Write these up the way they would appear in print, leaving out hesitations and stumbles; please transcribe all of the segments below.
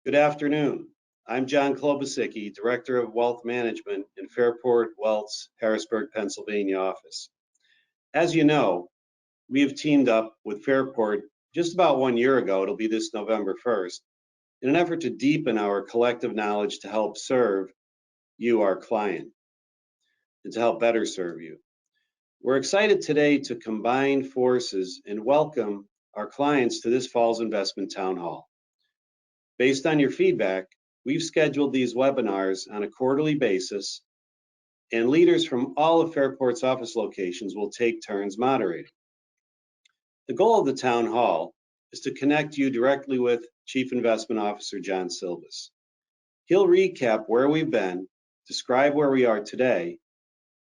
Good afternoon. I'm John Klobasicki, Director of Wealth Management in Fairport Wealth's Harrisburg, Pennsylvania office. As you know, we have teamed up with Fairport just about 1 year ago, it'll be this November 1st, in an effort to deepen our collective knowledge to help serve you, our client, and to help better serve you. We're excited today to combine forces and welcome our clients to this fall's investment town hall. Based on your feedback, we've scheduled these webinars on a quarterly basis, and leaders from all of Fairport's office locations will take turns moderating. The goal of the town hall is to connect you directly with Chief Investment Officer John Silvas. He'll recap where we've been, describe where we are today,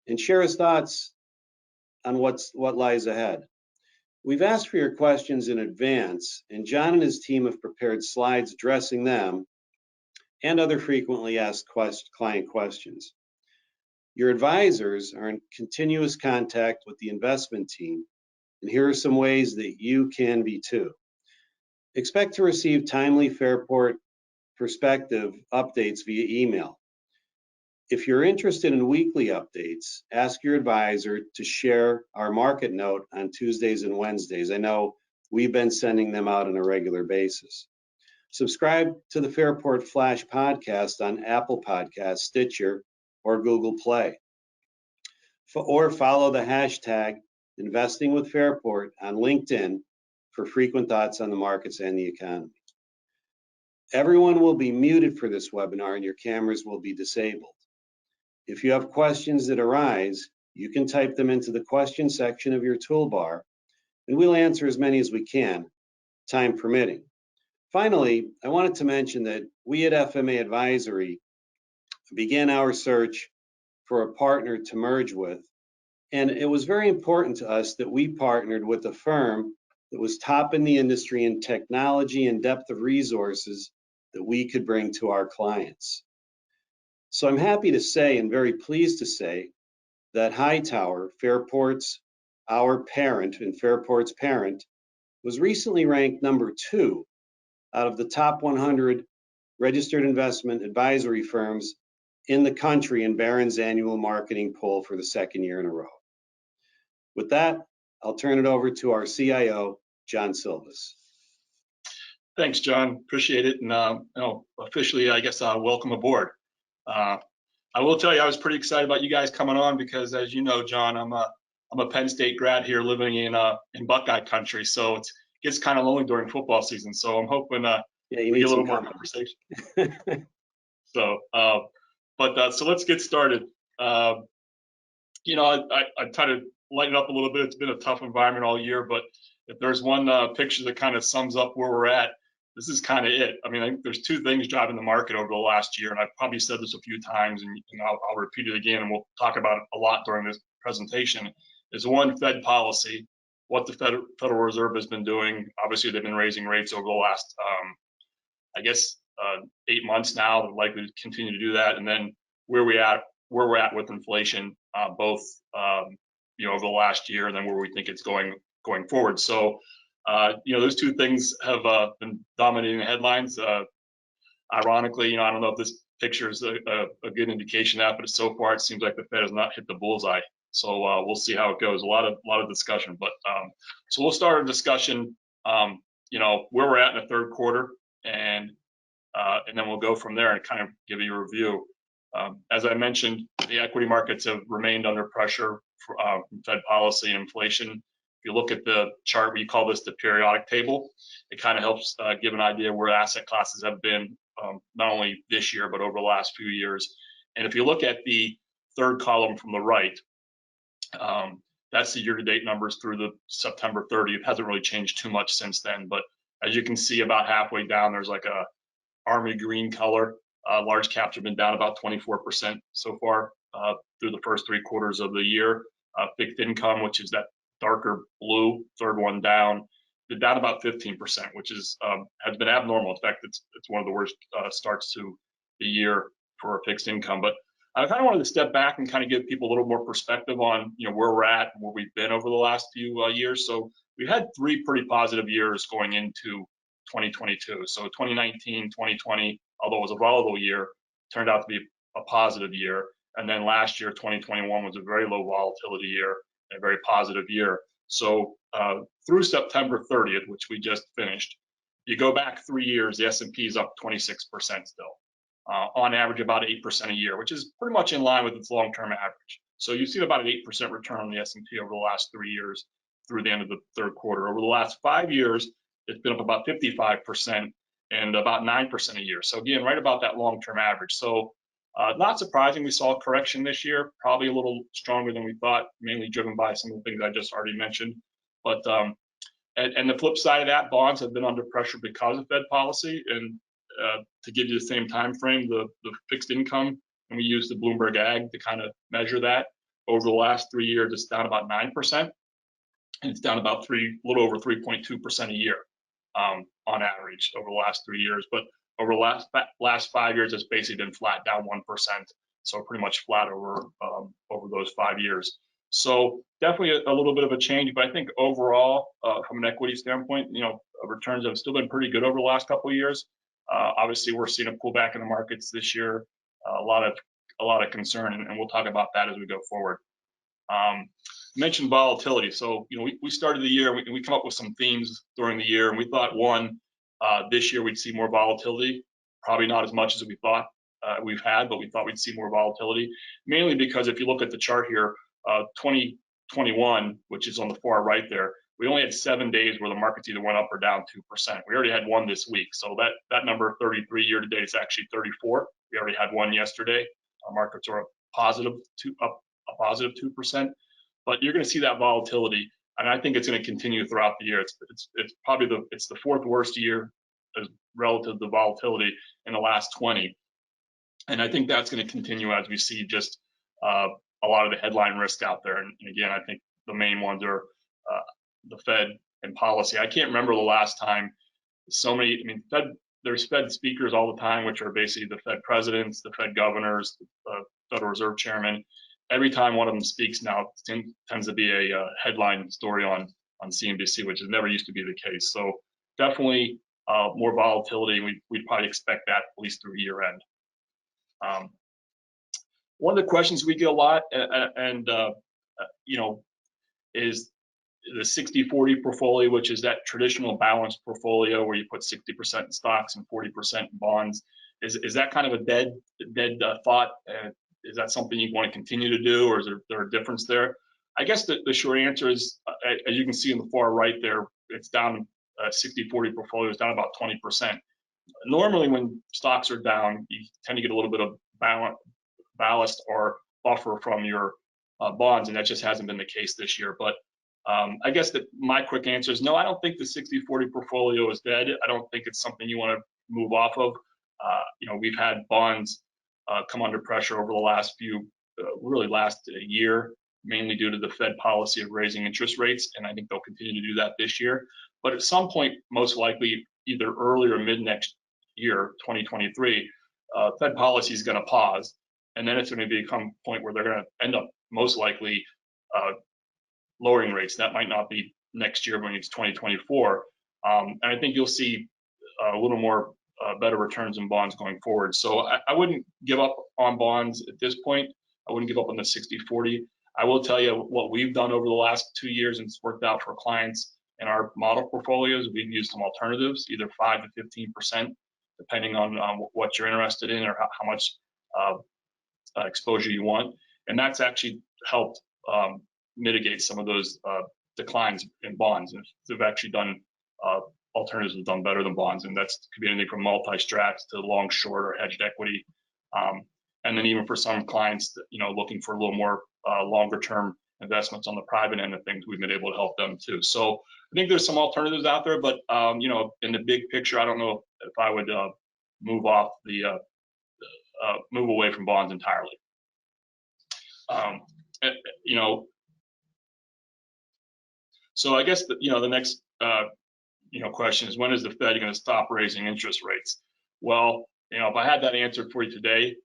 and share his thoughts on what lies ahead. We've asked for your questions in advance, and John and his team have prepared slides addressing them and other frequently asked client questions. Your advisors are in continuous contact with the investment team, and here are some ways that you can be too. Expect to receive timely Fairport perspective updates via email. If you're interested in weekly updates, ask your advisor to share our market note on Tuesdays and Wednesdays. I know we've been sending them out on a regular basis. Subscribe to the Fairport Flash podcast on Apple Podcasts, Stitcher, or Google Play. Or follow the hashtag Investing with Fairport on LinkedIn for frequent thoughts on the markets and the economy. Everyone will be muted for this webinar and your cameras will be disabled. If you have questions that arise, you can type them into the question section of your toolbar, and we'll answer as many as we can, time permitting. Finally, I wanted to mention that we at FMA Advisory began our search for a partner to merge with, and it was very important to us that we partnered with a firm that was top in the industry in technology and depth of resources that we could bring to our clients. So I'm happy to say and very pleased to say that Hightower, our parent and Fairport's parent, was recently ranked number 2 out of the top 100 registered investment advisory firms in the country in Barron's annual marketing poll for the 2nd year in a row. With that, I'll turn it over to our CIO, John Silvas. Thanks, John. Appreciate it. And officially, I guess, welcome aboard. I will tell you, I was pretty excited about you guys coming on because, as you know, John, I'm a Penn State grad here living in Buckeye country, so it gets kind of lonely during football season. So I'm hoping we get a little more conversation. So let's get started. I try to lighten up a little bit. It's been a tough environment all year, but if there's one picture that kind of sums up where we're at, this is kind of it. I mean, I think there's 2 things driving the market over the last year, and I've probably said this a few times, and I'll repeat it again, and we'll talk about it a lot during this presentation, is one, Fed policy, what the Federal Reserve has been doing. Obviously, they've been raising rates over the last, 8 months now. They're likely to continue to do that, and then where we're at with inflation, both over the last year, and then where we think it's going forward. So. Those 2 things have been dominating the headlines. Ironically, I don't know if this picture is a good indication of that, but so far it seems like the Fed has not hit the bullseye. So we'll see how it goes. A lot of discussion, but so we'll start a discussion. Where we're at in the 3rd quarter, and then we'll go from there and kind of give you a review. As I mentioned, the equity markets have remained under pressure from Fed policy and inflation. If you look at the chart, we call this the periodic table. It kind of helps give an idea where asset classes have been, not only this year, but over the last few years. And if you look at the 3rd column from the right, that's the year-to-date numbers through the September 30th. It hasn't really changed too much since then, but as you can see, about halfway down, there's like a army green color. Large caps have been down about 24% so far through the first 3 quarters of the year. Fixed income, which is that darker blue, 3rd one down, down about 15%, which is has been abnormal. In fact, it's one of the worst starts to the year for fixed income. But I kind of wanted to step back and kind of give people a little more perspective on where we're at and where we've been over the last few years. So we had 3 pretty positive years going into 2022. So 2019, 2020, although it was a volatile year, turned out to be a positive year. And then last year, 2021, was a very low volatility year, a very positive year. So through September 30th, which we just finished, you go back 3 years, the S&P is up 26% still, on average about 8% a year, which is pretty much in line with its long-term average. So you see about an 8% return on the S&P over the last 3 years through the end of the third quarter. Over the last 5 years, it's been up about 55% and about 9% a year. So again, right about that long-term average. So not surprising we saw a correction this year, probably a little stronger than we thought, mainly driven by some of the things I just already mentioned. But and the flip side of that, bonds have been under pressure because of Fed policy. And to give you the same time frame, the fixed income, and we use the Bloomberg Ag to kind of measure that, over the last 3 years, it's down about 9%, and it's down about a little over 3.2% a year on average over the last 3 years. But over the last 5 years, it's basically been flat, down 1%. So pretty much flat over those 5 years. So definitely a little bit of a change, but I think overall, from an equity standpoint, returns have still been pretty good over the last couple of years. Obviously, we're seeing a pullback in the markets this year, a lot of concern, and we'll talk about that as we go forward. Mentioned volatility. So we started the year and we come up with some themes during the year, and we thought this year we'd see more volatility, probably not as much as we thought we've had, but we thought we'd see more volatility, mainly because if you look at the chart here, 2021, which is on the far right there, we only had 7 days where the markets either went up or down 2%. We already had one this week, so that number 33 year to date is actually 34. We already had one yesterday. Markets are up a positive 2%, but you're going to see that volatility, and I think it's going to continue throughout the year. It's probably the fourth worst year as relative to volatility in the last 20, and I think that's going to continue as we see just a lot of the headline risk out there. And again, I think the main ones are the Fed and policy. I can't remember the last time there's Fed speakers all the time, which are basically the Fed presidents, the Fed governors, the Federal Reserve chairman. Every time one of them speaks now, it tends to be a headline story on CNBC, which has never used to be the case. So definitely more volatility. We'd probably expect that at least through year end. One of the questions we get a lot, is the 60-40 portfolio, which is that traditional balanced portfolio where you put 60% in stocks and 40% in bonds. Is that kind of a dead thought? Is that something you want to continue to do, or is there a difference there? I guess the short answer is, as you can see in the far right there, it's down 60-40 portfolio is down about 20%. Normally, when stocks are down, you tend to get a little bit of ballast or buffer from your bonds, and that just hasn't been the case this year. But I guess that my quick answer is no, I don't think the 60-40 portfolio is dead. I don't think it's something you want to move off of. We've had bonds come under pressure over the last year, mainly due to the Fed policy of raising interest rates, and I think they'll continue to do that this year. But at some point, most likely either early or mid next year, 2023, Fed policy is going to pause, and then it's going to become a point where they're going to end up most likely lowering rates. That might not be next year, when it's 2024, and I think you'll see a little more better returns in bonds going forward. So I wouldn't give up on bonds at this point. I wouldn't give up on the 60-40. I will tell you what we've done over the last 2 years, and it's worked out for clients in our model portfolios. We've used some alternatives, either 5 to 15%, depending on what you're interested in or how much exposure you want. And that's actually helped mitigate some of those declines in bonds. And they've actually done alternatives have done better than bonds, and that's could be anything from multi-strats to long, short, or hedged equity. And then even for some clients, looking for a little more longer-term investments on the private end of things, we've been able to help them too. So I think there's some alternatives out there, but in the big picture, I don't know if I would move away from bonds entirely. So I guess the next question is, when is the Fed going to stop raising interest rates? Well, if I had that answer for you today,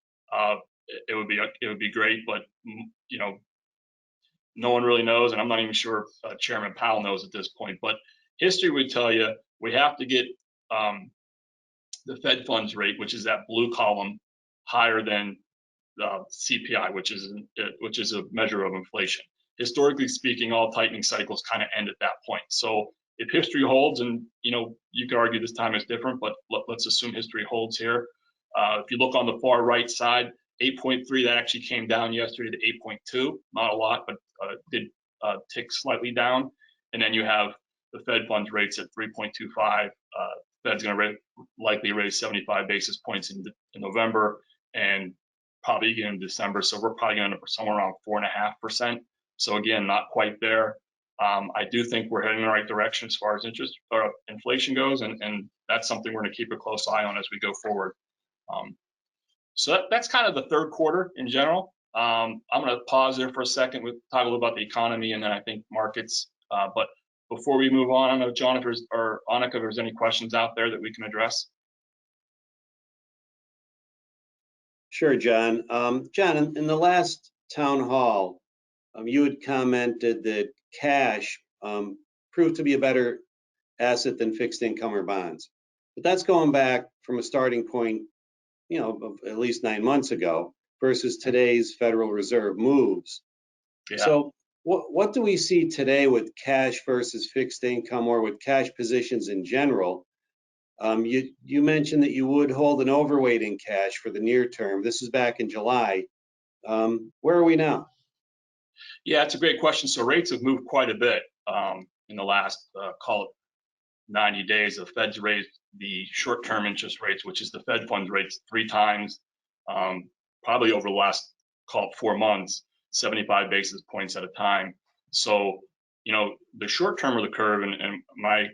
it would be great, but no one really knows, and I'm not even sure if Chairman Powell knows at this point. But history would tell you we have to get the Fed funds rate, which is that blue column, higher than CPI, which is a measure of inflation. Historically speaking, all tightening cycles kind of end at that point. So if history holds, and you could argue this time is different, but let's assume history holds here. If you look on the far right side, 8.3, that actually came down yesterday to 8.2. Not a lot, but did tick slightly down. And then you have the Fed funds rates at 3.25. Fed's going to likely raise 75 basis points in November and probably again in December. So we're probably going to end up somewhere around 4.5%. So again, not quite there. I do think we're heading in the right direction as far as inflation goes, and that's something we're going to keep a close eye on as we go forward. So that's kind of the third quarter in general. I'm going to pause there for a second. We'll talk a little about the economy and then I think markets. But before we move on, I don't know, John, or Annika, if there's any questions out there that we can address. Sure, John. John, in the last town hall, you had commented that cash proved to be a better asset than fixed income or bonds. But that's going back from a starting point, of at least 9 months ago versus today's Federal Reserve moves. Yeah. So what do we see today with cash versus fixed income, or with cash positions in general? You mentioned that you would hold an overweight in cash for the near term. This is back in July. Where are we now? Yeah, it's a great question. So rates have moved quite a bit in the last, call it 90 days. The Fed's raised the short-term interest rates, which is the Fed funds rates, 3 times, probably over the last, call it 4 months, 75 basis points at a time. So, the short term of the curve, and my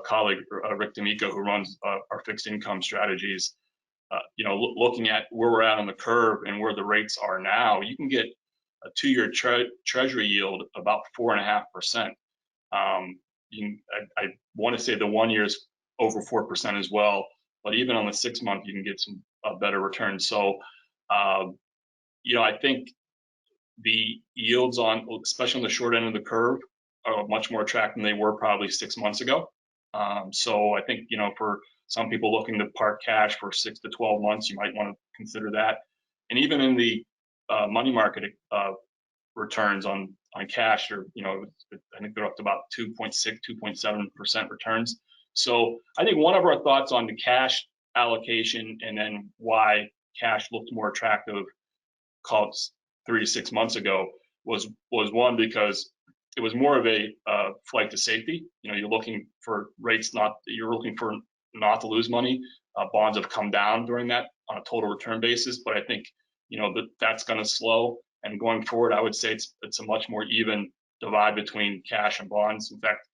colleague, Rick D'Amico, who runs our fixed income strategies, looking at where we're at on the curve and where the rates are now, you can get a 2-year treasury yield about 4.5%. I want to say the 1 year is over 4% as well, but even on the 6 month, you can get some better returns. So, I think the yields especially on the short end of the curve, are much more attractive than they were probably 6 months ago. So I think, for some people looking to park cash for 6 to 12 months, you might want to consider that. And even in the money market returns on cash, or I think they're up to about 2.6, 2.7% returns. So I think one of our thoughts on the cash allocation, and then why cash looked more attractive, called 3 to 6 months ago, was one, because it was more of a flight to safety. You're looking for rates you're looking for not to lose money. Bonds have come down during that on a total return basis, but I think that's going to slow. And going forward, I would say it's a much more even divide between cash and bonds. In fact,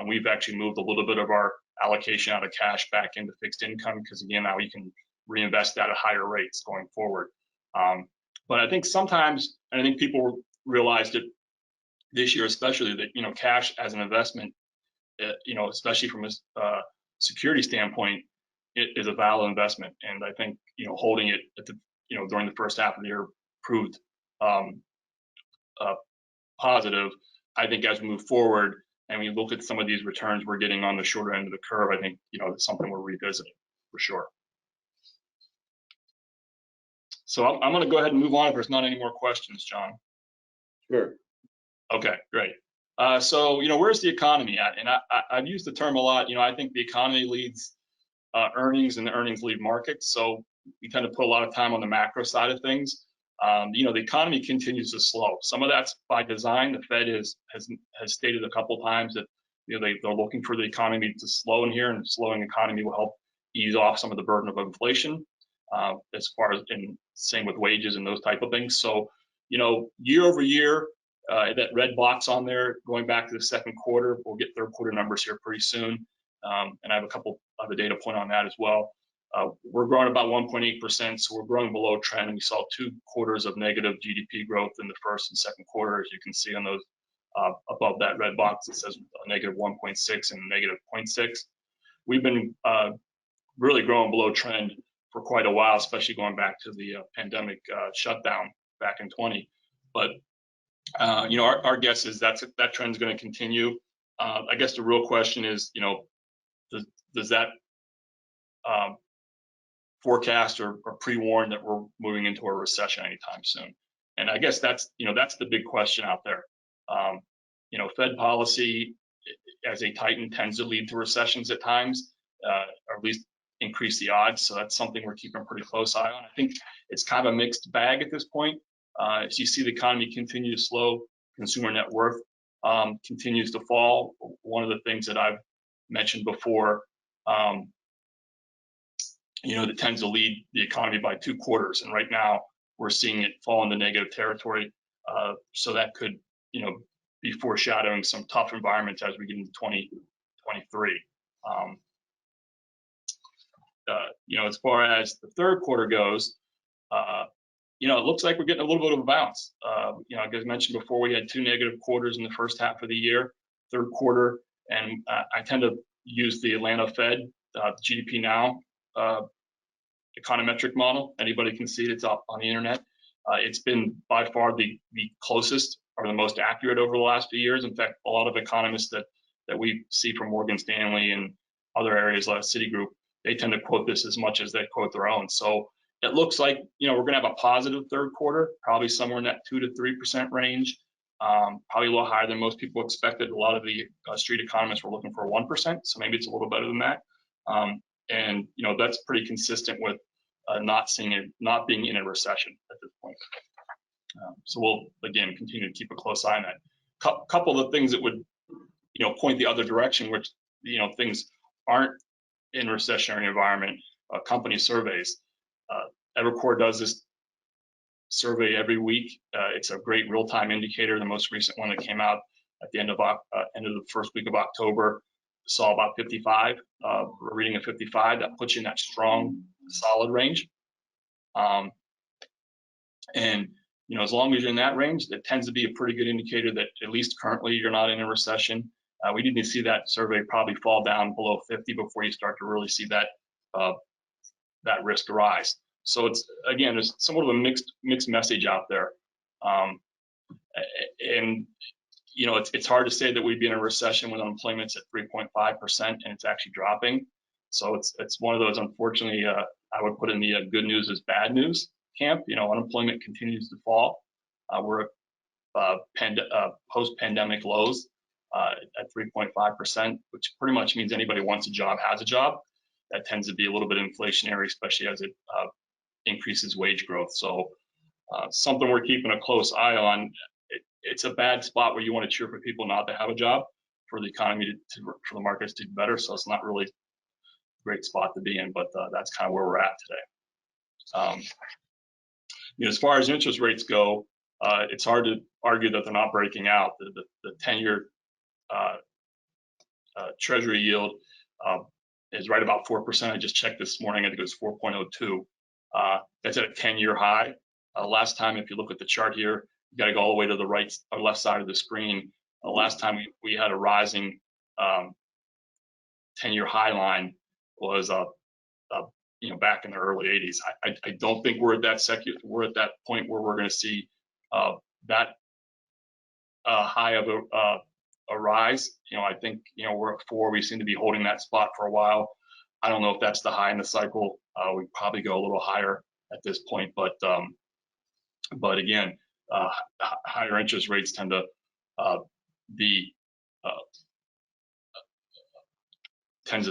we've actually moved a little bit of our allocation out of cash back into fixed income, because again, now you can reinvest that at higher rates going forward. But I think sometimes, and I think people realized it this year especially, that cash as an investment, especially from a security standpoint, it is a valid investment. And I think holding it at during the first half of the year proved positive. I think as we move forward and we look at some of these returns we're getting on the shorter end of the curve, I think it's something we're revisiting for sure. So I'm going to go ahead and move on if there's not any more questions, John. Sure. Okay, great. So where's the economy at? And I've used the term a lot. I think the economy leads earnings, and the earnings lead markets. So we tend to put a lot of time on the macro side of things. The economy continues to slow. Some of that's by design. The Fed has stated a couple of times that they're looking for the economy to slow in here, and the slowing economy will help ease off some of the burden of inflation, as far as, and same with wages and those type of things. So year over year, that red box on there, going back to the second quarter, we'll get third quarter numbers here pretty soon, and I have a couple of the data point on that as well. We're growing about 1.8%, so we're growing below trend. We saw 2 quarters of negative GDP growth in the first and second quarter, as you can see on those above that red box. It says a negative 1.6 and negative 0.6. We've been really growing below trend for quite a while, especially going back to the pandemic shutdown back in 2020. But our guess is that trend is going to continue. I guess the real question is, does that forecast or pre-warn that we're moving into a recession anytime soon. And I guess that's the big question out there. Fed policy as a titan tends to lead to recessions at times, or at least increase the odds. So that's something we're keeping a pretty close eye on. I think it's kind of a mixed bag at this point. As you see the economy continue to slow, consumer net worth continues to fall. One of the things that I've mentioned before, that tends to lead the economy by 2 quarters. And right now we're seeing it fall into negative territory. So that could, be foreshadowing some tough environments as we get into 2023. As far as the third quarter goes, it looks like we're getting a little bit of a bounce. Like I mentioned before, we had 2 negative quarters in the first half of the year, third quarter, and I tend to use the Atlanta Fed GDP Now econometric model. Anybody can see it. It's up on the internet. It's been by far the closest or the most accurate over the last few years. In fact, a lot of economists that we see from Morgan Stanley and other areas like Citigroup, they tend to quote this as much as they quote their own. So it looks like, we're going to have a positive third quarter, probably somewhere in that 2 to 3% range, probably a little higher than most people expected. A lot of the street economists were looking for 1%, so maybe it's a little better than that. And that's pretty consistent with not being in a recession at this point. So we'll again continue to keep a close eye on that. Couple of things that would point the other direction, which things aren't in a recessionary environment. Company surveys. Evercore does this survey every week. It's a great real-time indicator. The most recent one that came out at the end of the first week of October saw about 55. We're reading a 55. That puts you in that strong, solid range. And as long as you're in that range, that tends to be a pretty good indicator that at least currently you're not in a recession. We need to see that survey probably fall down below 50 before you start to really see that risk arise. So it's, again, there's somewhat of a mixed message out there. And it's hard to say that we'd be in a recession when unemployment's at 3.5% and it's actually dropping. So it's one of those, unfortunately, I would put in the good news is bad news camp. Unemployment continues to fall. We're at post-pandemic lows at 3.5%, which pretty much means anybody who wants a job has a job. That tends to be a little bit inflationary, especially as it increases wage growth. So something we're keeping a close eye on. It's a bad spot where you want to cheer for people not to have a job, for the economy for the markets to do better. So it's not really a great spot to be in, but that's kind of where we're at today. As far as interest rates go, it's hard to argue that they're not breaking out. The 10-year Treasury yield is right about 4%. I just checked this morning. I think it was 4.02. That's at a 10-year high. Last time, if you look at the chart here, you got to go all the way to the right or left side of the screen. Last time we had a rising 10-year high line was back in the early 80s. I don't think we're at that point where we're going to see that high of a rise. I think we're at 4. We seem to be holding that spot for a while. I don't know if that's the high in the cycle. We probably go a little higher at this point, but again, higher interest rates tend to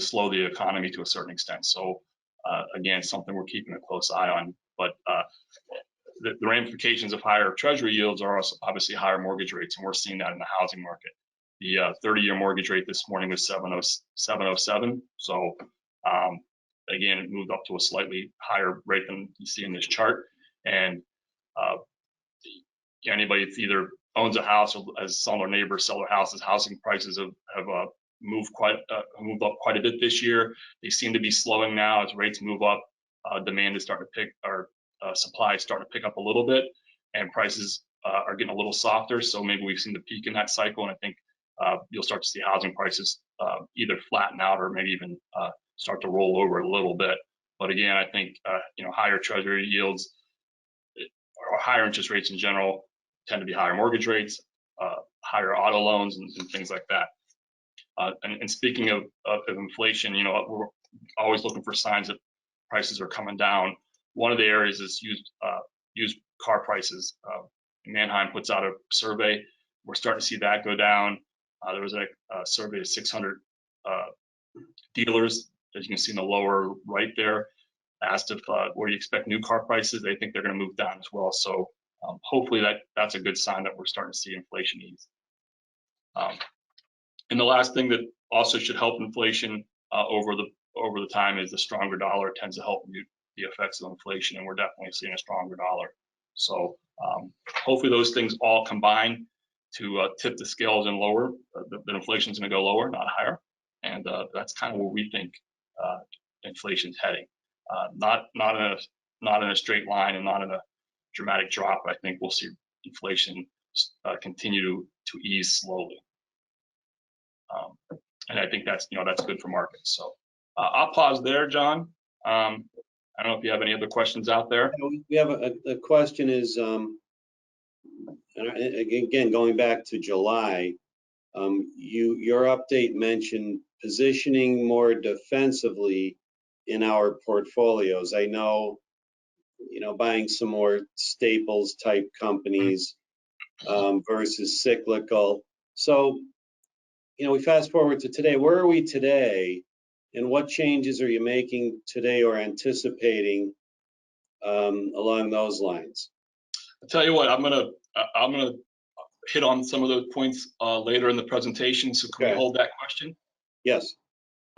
slow the economy to a certain extent. So again, something we're keeping a close eye on. But the ramifications of higher Treasury yields are also obviously higher mortgage rates, and we're seeing that in the housing market. The 30-year mortgage rate this morning was 707. So again, it moved up to a slightly higher rate than you see in this chart. And anybody that either owns a house or has some of their neighbors sell their houses, housing prices have moved up quite a bit this year. They seem to be slowing now as rates move up. Demand is starting to supply is starting to pick up a little bit, and prices are getting a little softer. So maybe we've seen the peak in that cycle, and I think you'll start to see housing prices either flatten out or maybe even start to roll over a little bit. But again, I think higher Treasury yields or higher interest rates in general tend to be higher mortgage rates, higher auto loans, and things like that. And speaking of inflation, always looking for signs that prices are coming down. One of the areas is used car prices. Manheim puts out a survey. We're starting to see that go down. There was a survey of 600 dealers, as you can see in the lower right there, asked if where you expect new car prices. They think they're going to move down as well. So hopefully that's a good sign that we're starting to see inflation ease. And the last thing that also should help inflation over the time is the stronger dollar. It tends to help mute the effects of inflation, and we're definitely seeing a stronger dollar. So hopefully those things all combine to tip the scales and lower. The inflation is going to go lower, not higher, and that's kind of where we think inflation's heading. Not in a straight line and not in a dramatic drop. I think we'll see inflation continue to ease slowly. And I think that's good for markets. So I'll pause there, John. I don't know if you have any other questions out there. We have a question is, again, going back to July, your update mentioned positioning more defensively in our portfolios. I know, buying some more staples type companies versus cyclical. So, we fast forward to today. Where are we today, and what changes are you making today or anticipating along those lines? I'll tell you what, I'm gonna hit on some of those points later in the presentation. So can we hold that question? Yes.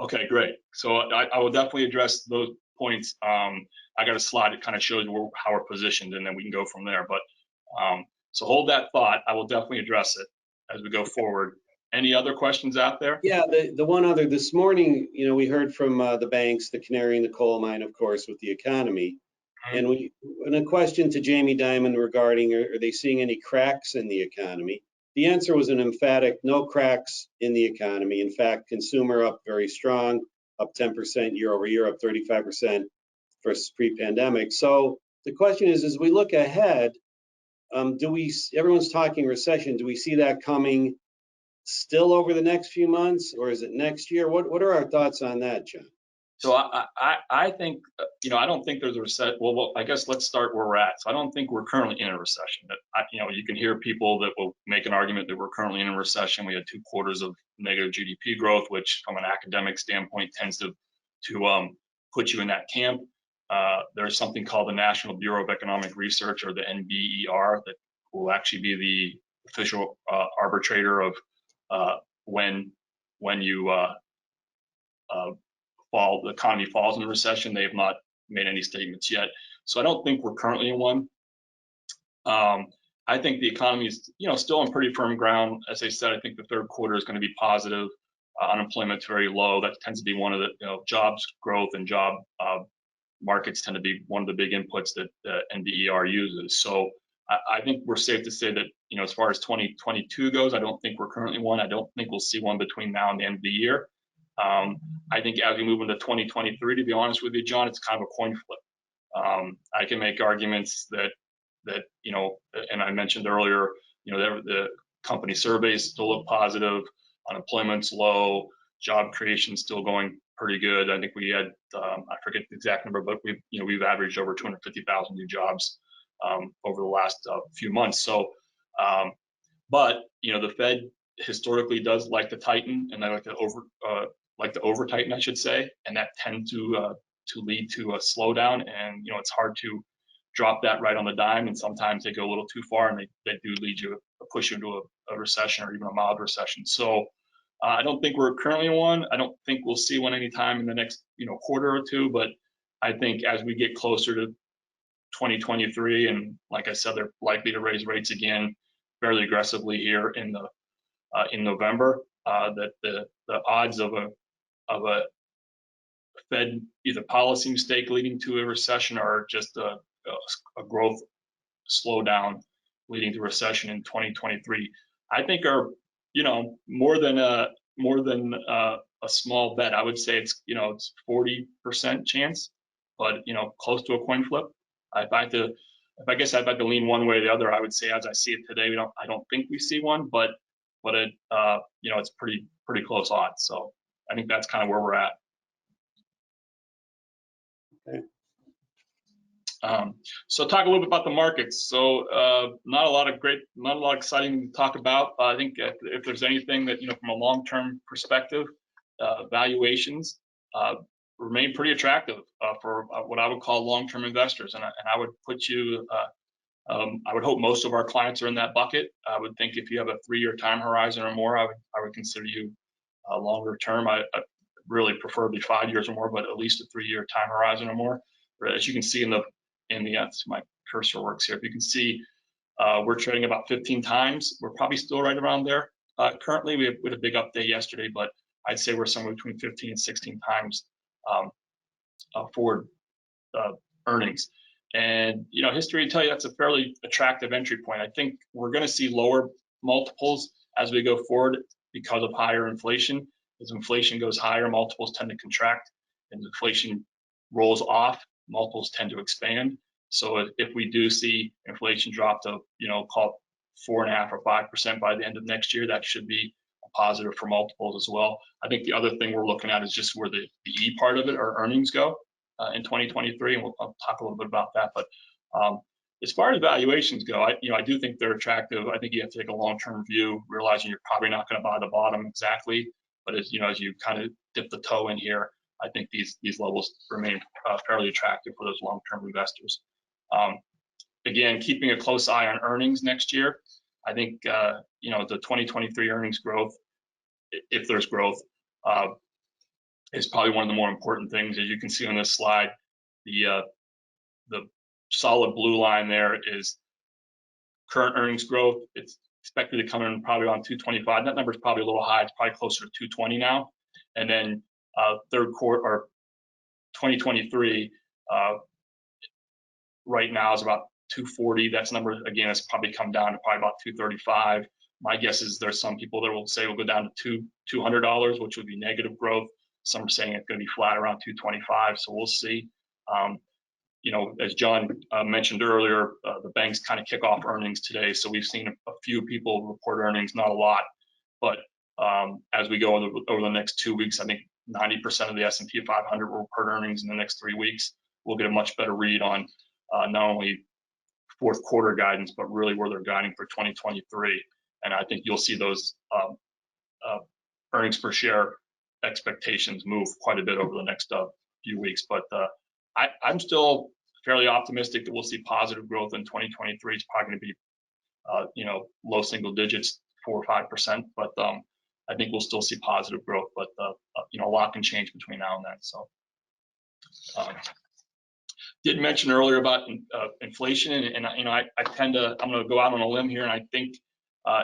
Okay, great. So I will definitely address those points. I got a slide that kind of shows how we're positioned, and then we can go from there. But so hold that thought. I will definitely address it as we go forward. Any other questions out there? Yeah, the one other this morning, we heard from the banks, the canary in the coal mine, of course, with the economy. And a question to Jamie Dimon regarding, are they seeing any cracks in the economy? The answer was an emphatic no cracks in the economy. In fact, consumer up very strong, up 10% year over year, up 35% versus pre-pandemic. So the question is, as we look ahead, everyone's talking recession, do we see that coming still over the next few months, or is it next year? What are our thoughts on that, John? So I think, I don't think there's a recession. Well, I guess let's start where we're at. So I don't think we're currently in a recession. You can hear people that will make an argument that we're currently in a recession. We had 2 quarters of negative GDP growth, which from an academic standpoint tends to put you in that camp. There's something called the National Bureau of Economic Research, or the NBER, that will actually be the official arbitrator of when the economy falls in a recession. They have not made any statements yet. So I don't think we're currently in one. I think the economy is, still on pretty firm ground. As I said, I think the third quarter is going to be positive. Unemployment's very low. That tends to be one of the, jobs growth and job markets tend to be one of the big inputs that the NBER uses. So I think we're safe to say that, as far as 2022 goes, I don't think we're currently one. I don't think we'll see one between now and the end of the year. I think as we move into 2023, to be honest with you, John, it's kind of a coin flip. I can make arguments that and I mentioned earlier, the company surveys still look positive, unemployment's low, job creation still going pretty good. I think we had, I forget the exact number, but we've averaged over 250,000 new jobs over the last few months. So, but the Fed historically does like to tighten, and they like to over tighten, I should say, and that tends to lead to a slowdown. And it's hard to drop that right on the dime, and sometimes they go a little too far, and they do push you into a recession or even a mild recession. So I don't think we're currently in one. I don't think we'll see one anytime in the next quarter or two. But I think as we get closer to 2023, and like I said, they're likely to raise rates again fairly aggressively here in November. That the odds of a Fed either policy mistake leading to a recession or just a growth slowdown leading to recession in 2023, I think are more than a small bet. I would say it's 40% chance, but close to a coin flip. If I guess I'd like to lean one way or the other, I would say as I see it today, I don't think we see one, but it's pretty close odds. So I think that's kind of where we're at. So talk a little bit about the markets. So not a lot exciting to talk about. I think if there's anything that, from a long-term perspective, valuations remain pretty attractive for what I would call long-term investors. And I would put you, I would hope most of our clients are in that bucket. I would think if you have a 3-year time horizon or more, I would consider you longer term. I really preferably 5 years or more, but at least a 3-year time horizon or more. As you can see in the my cursor works here. If you can see, we're trading about 15 times. We're probably still right around there. Currently, we had a big update yesterday, but I'd say we're somewhere between 15 and 16 times forward earnings. And history would tell you that's a fairly attractive entry point. I think we're going to see lower multiples as we go forward because of higher inflation. As inflation goes higher, multiples tend to contract, and inflation rolls off, multiples tend to expand. So if we do see inflation drop to, call it 4.5% or 5% by the end of next year, that should be a positive for multiples as well. I think the other thing we're looking at is just where the E part of it, our earnings, go in 2023, and I'll talk a little bit about that. But as far as valuations go, I do think they're attractive. I think you have to take a long-term view, realizing you're probably not going to buy the bottom exactly, but as you kind of dip the toe in here, I think these levels remain fairly attractive for those long-term investors. Again, keeping a close eye on earnings next year. I think the 2023 earnings growth, if there's growth, is probably one of the more important things. As you can see on this slide, the solid blue line there is current earnings growth. It's expected to come in probably around 225. That number is probably a little high. It's probably closer to 220 now. And then third quarter or 2023 right now is about 240. That's number, again, has probably come down to probably about 235. My guess is there's some people that will say we'll go down to $200, which would be negative growth. Some are saying it's going to be flat around 225. So we'll see. As John mentioned earlier, the banks kind of kick off earnings today. So we've seen a few people report earnings, not a lot, but as we go over the next 2 weeks, I think 90% of the S&P 500 will report earnings in the next 3 weeks. We'll get a much better read on not only fourth quarter guidance, but really where they're guiding for 2023. And I think you'll see those earnings per share expectations move quite a bit over the next few weeks. But I'm still fairly optimistic that we'll see positive growth in 2023. It's probably going to be, low single digits, 4 or 5%. But I think we'll still see positive growth. But a lot can change between now and then. So, did mention earlier about inflation, and I'm going to go out on a limb here, and I think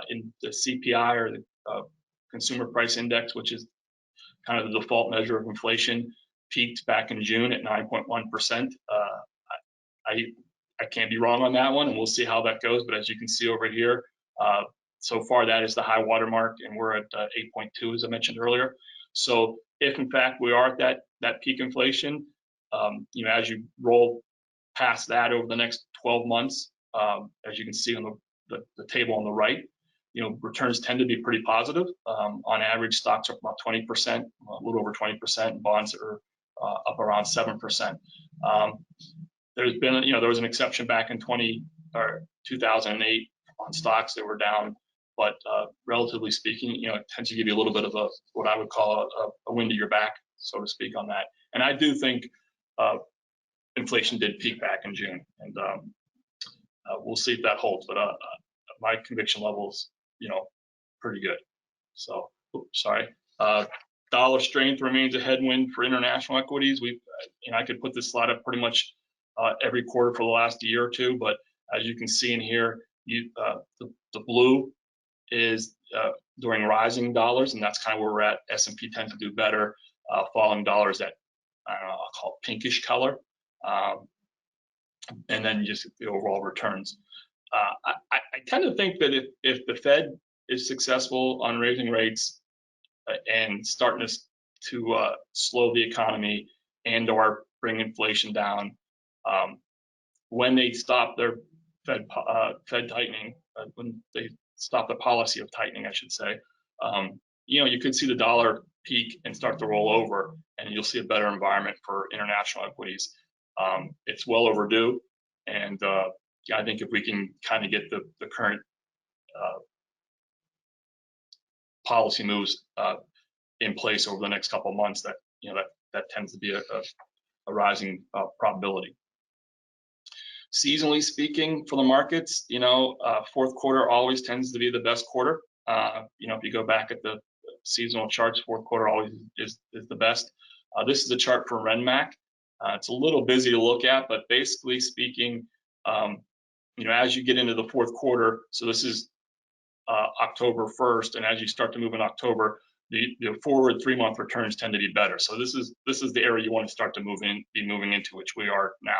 in the CPI, or the Consumer Price Index, which is kind of the default measure of inflation, peaked back in June at 9.1%. I can't be wrong on that one, and we'll see how that goes. But as you can see over here, so far that is the high water mark, and we're at 8.2, as I mentioned earlier. So if in fact we are at that peak inflation, as you roll past that over the next 12 months, as you can see on the table on the right, returns tend to be pretty positive. On average, stocks are up about 20%, a little over 20%, and bonds are up around 7%. There's been, there was an exception back in 2008 on stocks that were down, but relatively speaking, it tends to give you a little bit of what I would call a wind at your back, so to speak, on that. And I do think inflation did peak back in June, and we'll see if that holds. But my conviction level's, pretty good. So, sorry. Dollar strength remains a headwind for international equities. I could put this slide up pretty much every quarter for the last year or two, but as you can see in here, the blue is during rising dollars, and that's kind of where we're at. S&P tends to do better. Falling dollars at, I don't know, I'll call it pinkish color, and then just the overall returns. I tend to think that if the Fed is successful on raising rates and starting to slow the economy and or bring inflation down, when they stop their Fed tightening, when they stop the policy of tightening, I should say, you could see the dollar peak and start to roll over, and you'll see a better environment for international equities. It's well overdue, and yeah, I think if we can kind of get the current policy moves in place over the next couple of months, that that tends to be a rising probability. Seasonally speaking, for the markets, fourth quarter always tends to be the best quarter. If you go back at the seasonal charts, fourth quarter always is the best. This is a chart for RenMac. It's a little busy to look at, but basically speaking, as you get into the fourth quarter, so this is October 1st, and as you start to move in October, the forward 3-month returns tend to be better. So this is the area you want to start to be moving into, which we are now.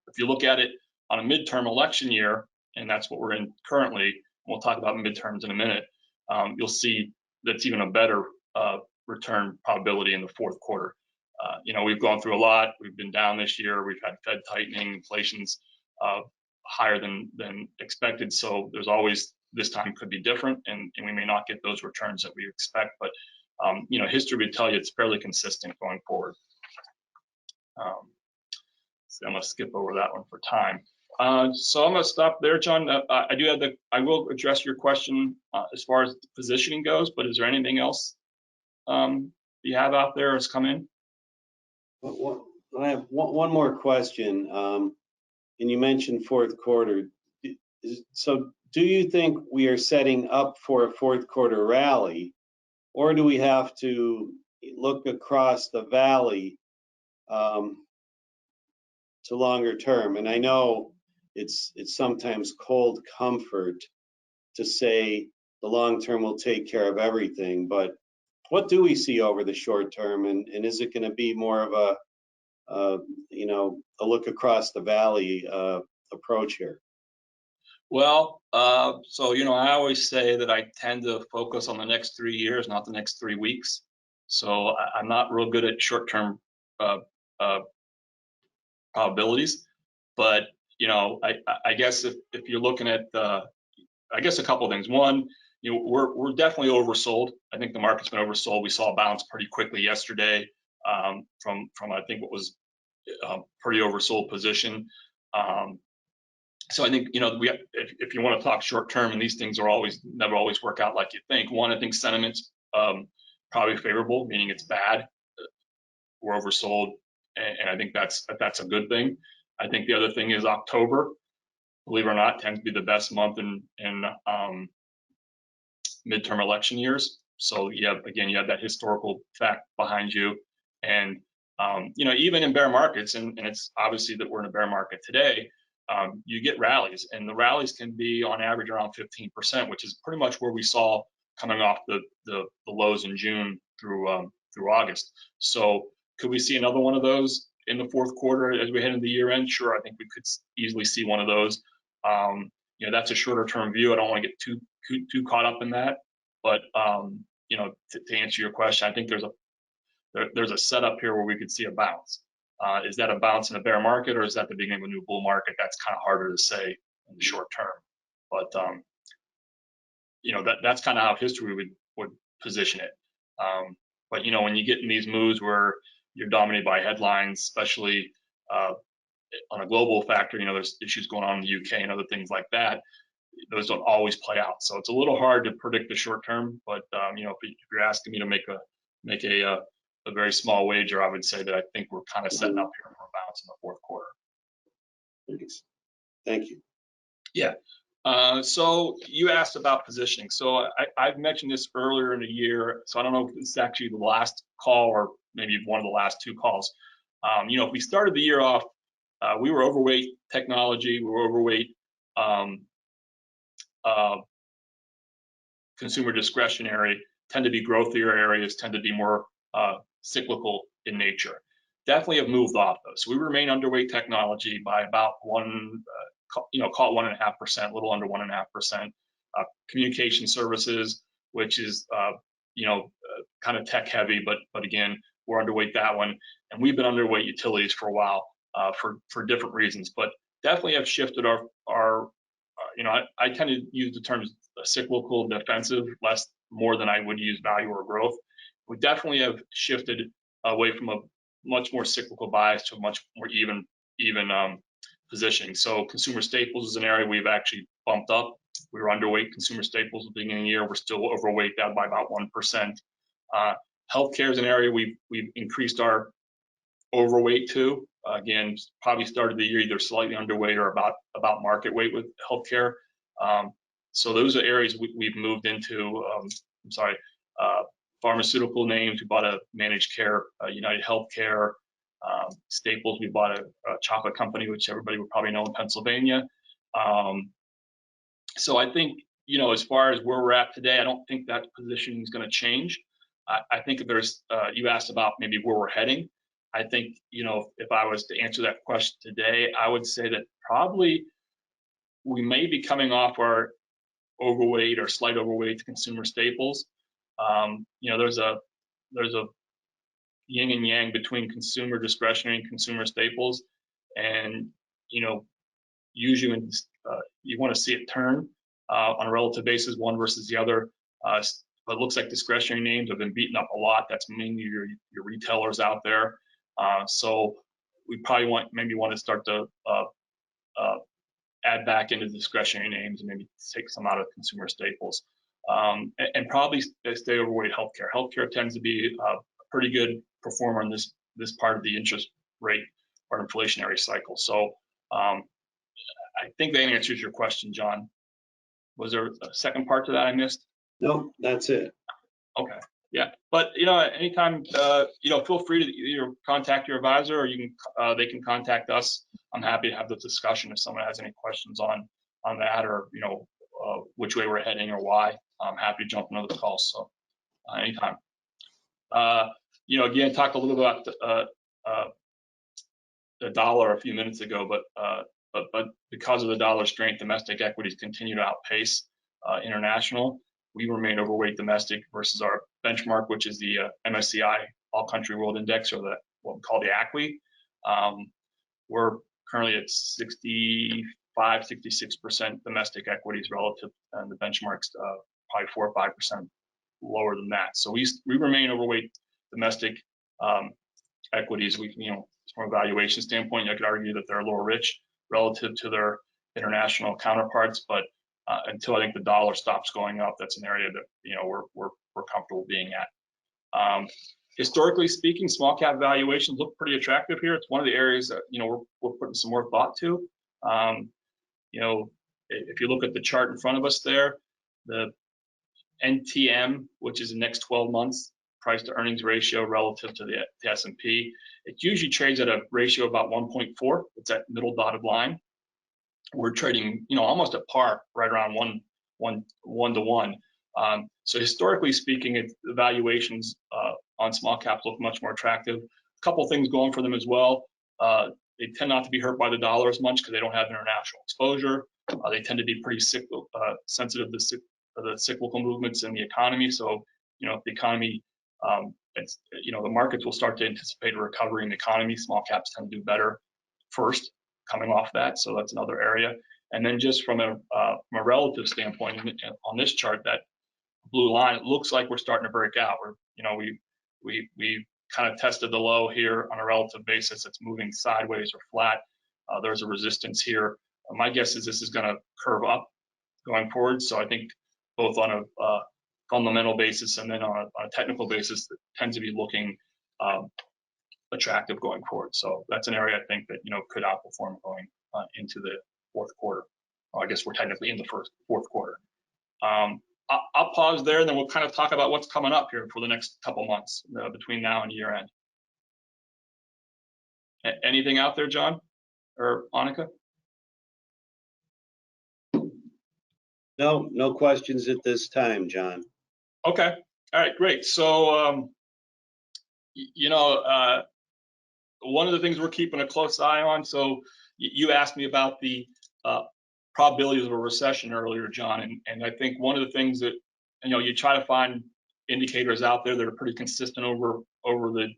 If you look at it on a midterm election year, and that's what we're in currently, we'll talk about midterms in a minute, you'll see that's even a better return probability in the fourth quarter. We've gone through a lot. We've been down this year. We've had Fed tightening, inflation's higher than expected. So there's always, this time could be different, and we may not get those returns that we expect. But history would tell you it's fairly consistent going forward. So I'm going to skip over that one for time. So I'm going to stop there, John. I will address your question as far as positioning goes, but is there anything else you have out there that's come in? I have one more question. And you mentioned fourth quarter. So do you think we are setting up for a fourth quarter rally, or do we have to look across the valley to longer term? And I know it's sometimes cold comfort to say the long term will take care of everything, but what do we see over the short term, and is it going to be more of a look across the valley approach here? Well, so I always say that I tend to focus on the next 3 years, not the next 3 weeks. So I'm not real good at short-term probabilities, but I guess if you're looking at I guess a couple of things. One, we're definitely oversold. I think the market's been oversold. We saw a bounce pretty quickly yesterday from I think what was a pretty oversold position. So I think if you want to talk short term, and these things never always work out like you think. One, I think sentiment's probably favorable, meaning it's bad. We're oversold, and I think that's a good thing. I think the other thing is October, believe it or not, tends to be the best month in midterm election years. So you have that historical fact behind you, and even in bear markets, and it's obviously that we're in a bear market today. You get rallies, and the rallies can be on average around 15%, which is pretty much where we saw coming off the lows in June through August. So could we see another one of those in the fourth quarter as we head into the year end? Sure, I think we could easily see one of those. That's a shorter term view. I don't want to get too caught up in that, but to answer your question, I think there's a setup here where we could see a bounce. Is that a bounce in a bear market, or is that the beginning of a new bull market? That's kind of harder to say in the short term. But that's kind of how history would position it. But when you get in these moves where you're dominated by headlines, especially on a global factor, there's issues going on in the UK and other things like that. Those don't always play out. So it's a little hard to predict the short term. But if you're asking me to make a very small wager, I would say that I think we're kind of setting up here for a bounce in the fourth quarter. Thank you. Yeah. So you asked about positioning. So I've mentioned this earlier in the year. So I don't know if it's actually the last call or maybe one of the last 2 calls. If we started the year off, we were overweight technology. We were overweight consumer discretionary. Tend to be growthier areas. Tend to be more cyclical in nature. Definitely have moved off those. So we remain underweight technology by about call it 1.5%, a little under 1.5%. Communication services, which is kind of tech heavy, but again, we're underweight that one. And we've been underweight utilities for a while for different reasons, but definitely have shifted our I tend to use the terms cyclical, defensive, more than I would use value or growth. We definitely have shifted away from a much more cyclical bias to a much more even even positioning. So consumer staples is an area we've actually bumped up. We were underweight consumer staples at the beginning of the year. We're still overweight that by about 1%. Healthcare is an area we've increased our overweight to. Again, probably started the year either slightly underweight or about market weight with healthcare. So those are areas we've moved into. Pharmaceutical names. We bought a managed care, United Healthcare. Staples, we bought a chocolate company, which everybody would probably know in Pennsylvania. So I think, as far as where we're at today, I don't think that position is going to change. I think if there's, you asked about maybe where we're heading. I think, if I was to answer that question today, I would say that probably we may be coming off our overweight or slight overweight to consumer staples. There's a yin and yang between consumer discretionary and consumer staples, and usually when you want to see it turn on a relative basis, one versus the other. It looks like discretionary names have been beaten up a lot. That's mainly your retailers out there. So we probably want to start to add back into discretionary names and maybe take some out of consumer staples, and probably stay overweight healthcare. Healthcare tends to be a pretty good performer in this part of the interest rate or inflationary cycle. So I think that answers your question, John. Was there a second part to that I missed? No, that's it. Okay. Yeah, but anytime, feel free to either contact your advisor or they can contact us. I'm happy to have the discussion if someone has any questions on that, or which way we're heading or why. I'm happy to jump into the call. So anytime. Again, talked a little bit about the dollar a few minutes ago, but because of the dollar strength, domestic equities continue to outpace international. We remain overweight domestic versus our benchmark, which is the MSCI All Country World Index, or what we call the ACWI. We're currently at 65-66% domestic equities relative, and the benchmark's probably 4 or 5% lower than that. So we remain overweight domestic equities. From a valuation standpoint, you could argue that they're a little rich relative to their international counterparts, but until I think the dollar stops going up, that's an area that we're comfortable being at. Historically speaking, small cap valuations look pretty attractive here. It's one of the areas that we're putting some more thought to. If you look at the chart in front of us there, the NTM, which is the next 12 months price to earnings ratio relative to the S&P, it usually trades at a ratio of about 1.4. It's that middle dotted line. We're trading, almost at par, right around one to one. So historically speaking, the valuations on small caps look much more attractive. A couple of things going for them as well. They tend not to be hurt by the dollar as much because they don't have international exposure. They tend to be pretty sensitive to the cyclical movements in the economy. So, if the economy, the markets will start to anticipate a recovery in the economy. Small caps tend to do better first, coming off that. So that's another area. And then just from a relative standpoint, on this chart, that blue line, it looks like we're starting to break out. We kind of tested the low here on a relative basis. It's moving sideways or flat. There's a resistance here. My guess is this is going to curve up going forward. So I think both on a fundamental basis and then on a technical basis, it tends to be looking attractive going forward. So that's an area I think that could outperform going into the fourth quarter. Well, I guess we're technically in the fourth quarter. I'll pause there, and then we'll kind of talk about what's coming up here for the next couple months between now and year end. Anything out there, John or Annika? No questions at this time, John. Okay. All right, great. So, one of the things we're keeping a close eye on. So you asked me about the probabilities of a recession earlier, John, and I think one of the things that you try to find indicators out there that are pretty consistent over the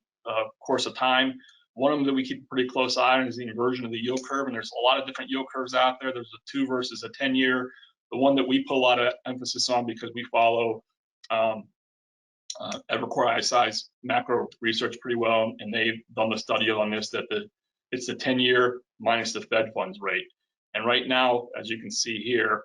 course of time. One of them that we keep a pretty close eye on is the inversion of the yield curve, and there's a lot of different yield curves out there. There's a 2 versus a 10-year. The one that we put a lot of emphasis on because we follow Evercore ISI's macro research pretty well, and they've done the study on this, that the it's the 10-year minus the Fed funds rate. And right now, as you can see here,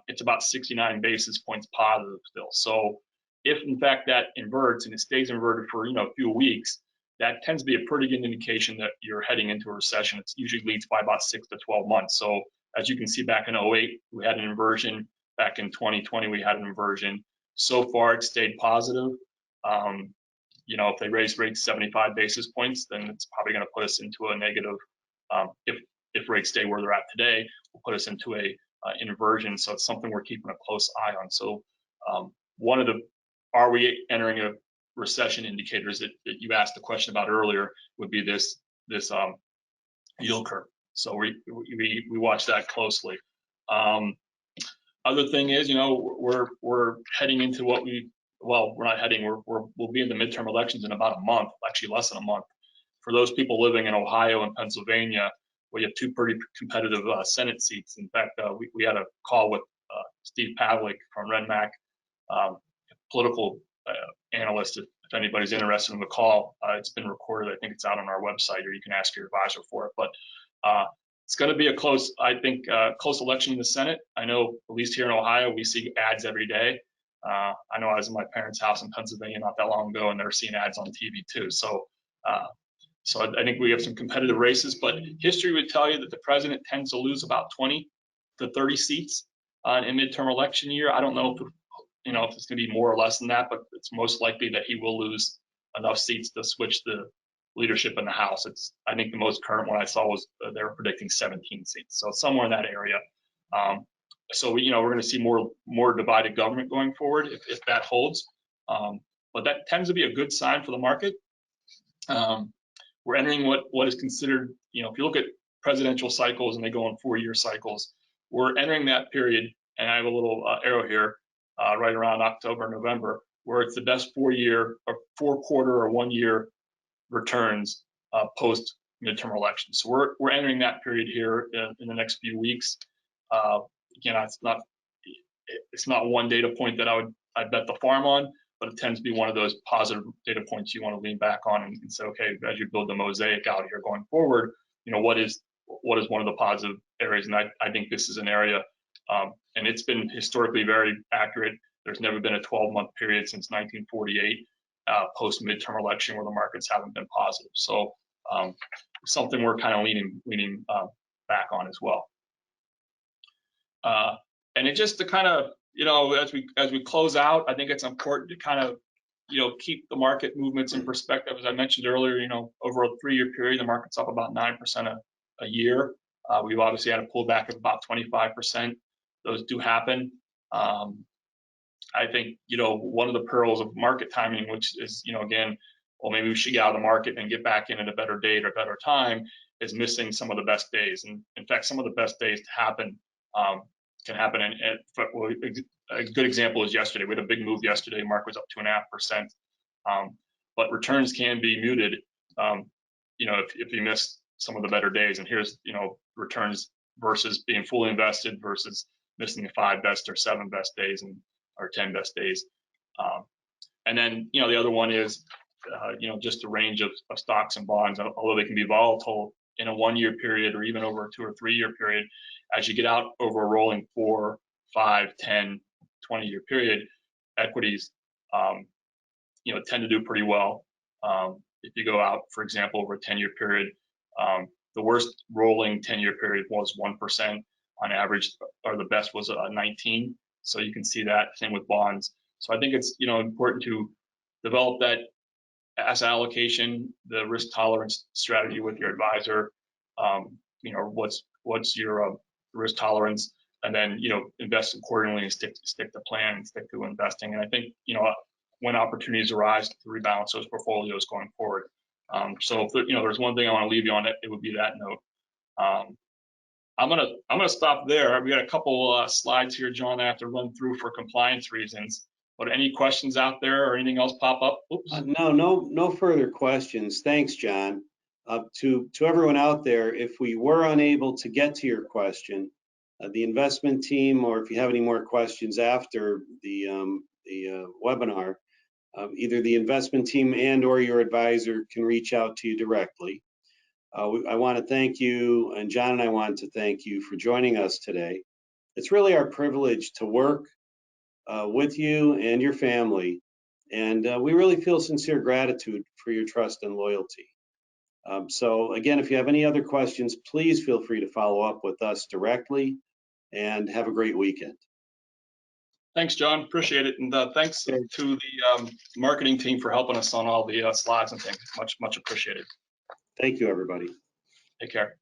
it's about 69 basis points positive still. So if in fact that inverts and it stays inverted for a few weeks, that tends to be a pretty good indication that you're heading into a recession. It usually leads by about 6 to 12 months. So as you can see, back in 08, we had an inversion. Back in 2020, we had an inversion. So far, it stayed positive. If they raise rates 75 basis points, then it's probably going to put us into a negative. If rates stay where they're at today, will put us into a inversion. So it's something we're keeping a close eye on. So one of the are we entering a recession indicators that you asked the question about earlier would be this yield curve. So we watch that closely. Other thing is, we're heading into we're not heading, we'll be in the midterm elections in about a month, actually less than a month. For those people living in Ohio and Pennsylvania, we have two pretty competitive Senate seats. In fact, we had a call with Steve Pavlik from RenMac, political analyst. If anybody's interested in the call, it's been recorded. I think it's out on our website, or you can ask your advisor for it. But it's going to be a close election in the Senate. I know, at least here in Ohio, we see ads every day. I know I was in my parents' house in Pennsylvania not that long ago, and they're seeing ads on TV too. So I think we have some competitive races, but history would tell you that the president tends to lose about 20 to 30 seats in midterm election year. I don't know if it's going to be more or less than that, but it's most likely that he will lose enough seats to switch the leadership in the House. I think the most current one I saw was they were predicting 17 seats, so somewhere in that area. So we're going to see more divided government going forward if that holds. But that tends to be a good sign for the market. We're entering what is considered, if you look at presidential cycles and they go in 4-year cycles, we're entering that period, and I have a little arrow here, right around October, November, where it's the best 4-year or 4-quarter or 1-year returns post midterm elections. So we're entering that period here in the next few weeks. Again, it's not one data point that I'd bet the farm on, but it tends to be one of those positive data points you want to lean back on and say, okay, as you build the mosaic out here going forward, what is one of the positive areas? And I think this is an area, and it's been historically very accurate. There's never been a 12-month period since 1948 post midterm election where the markets haven't been positive. So something we're kind of leaning back on as well. And it just to kind of, as we close out, I think it's important to kind of, keep the market movements in perspective. As I mentioned earlier, over a 3-year period, the market's up about 9% a year. We've obviously had a pullback of about 25%. Those do happen. I think, one of the pearls of market timing, which is, again, well, maybe we should get out of the market and get back in at a better date or better time, is missing some of the best days. And in fact, some of the best days to happen can happen. And a good example is yesterday. We had a big move yesterday. Market was up 2.5%. But returns can be muted, if you miss some of the better days. And here's, returns versus being fully invested versus missing the 5 best or 7 best days or 10 best days. And then, the other one is, just the range of stocks and bonds, although they can be volatile in a 1-year period or even over a 2 or 3-year period. As you get out over a rolling 4, 5, 10, 20-year period, equities, tend to do pretty well. If you go out, for example, over a 10-year period, the worst rolling 10-year period was 1% on average, or the best was 19. So you can see that. Same with bonds. So I think it's important to develop that asset allocation, the risk tolerance strategy with your advisor. What's your risk tolerance, and then invest accordingly and stick to plan and stick to investing. And I think when opportunities arise to rebalance those portfolios going forward. So if there's one thing I want to leave you on, it would be that note. I'm gonna stop there. We got a couple slides here, John, I have to run through for compliance reasons. But any questions out there or anything else pop up? No further questions. Thanks, John. To everyone out there, if we were unable to get to your question, the investment team, or if you have any more questions after the webinar, either the investment team and or your advisor can reach out to you directly. I want to thank you, and John and I want to thank you for joining us today. It's really our privilege to work with you and your family, and we really feel sincere gratitude for your trust and loyalty. So again, if you have any other questions, please feel free to follow up with us directly, and have a great weekend. Thanks, John. Appreciate it. And thanks Okay. to the marketing team for helping us on all the slides and things. Much appreciated. Thank you, everybody. Take care.